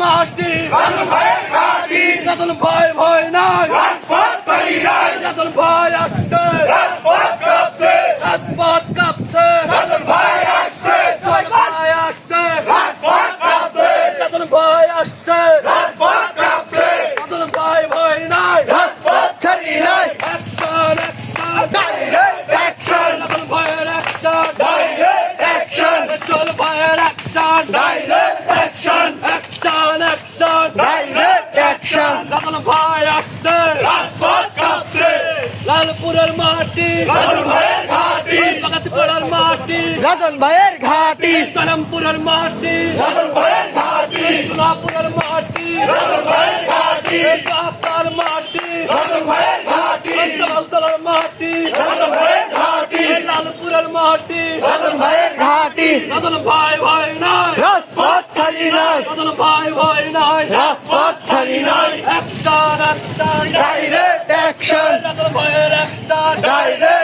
মাটি রাজন ভাইয়ের ঘাঁটি রাজন ভাই ভয় নাই রাজপথ ছাড়ি নাই রাজন ভাই আসছে রাজপথ কাঁপছে রাজপথ কাঁপছে রাজন ভাই আসছে রাজন ভাই আসছে রাজপথ কাঁপছে রাজন ভাই আসছে রাজপথ কাঁপছে রাজন ভাই ভয় নাই রাজপথ ছাড়ি নাই action action direct action Rajan ভাইয়ের অ্যাকশন ডাইরেক্ট অ্যাকশন রাজন ভাইয়ের action direct action action action direct action Rajan ভাই আসছে রাজপথ কাঁপছে লালপুরের মাটি রাজন ভাইয়ের ঘাঁটি বাগাতিপাড়ার মাটি রাজন ভাইয়ের ঘাঁটি তারামপুরের মাটি রাজন ভাইয়ের ঘাঁটি সোনাপুরের মাটি রাজন ভাইয়ের ঘাঁটি ঢাকার মাটি রাজন ভাইয়ের ঘাঁটি তালতলার মাটি রাজন ভাইয়ের ঘাঁটি লালপুরের মাটি রাজন ভাইয়ের ঘাঁটি রাজন ভাই ভয় নাই রাজপথ ছাড়ি নাই রাজন ভাই ভয় নাই রাজপথ ছাড়ি নাই action action direct action Rajan ভাইয়ের অ্যাকশন ডাইরেক্ট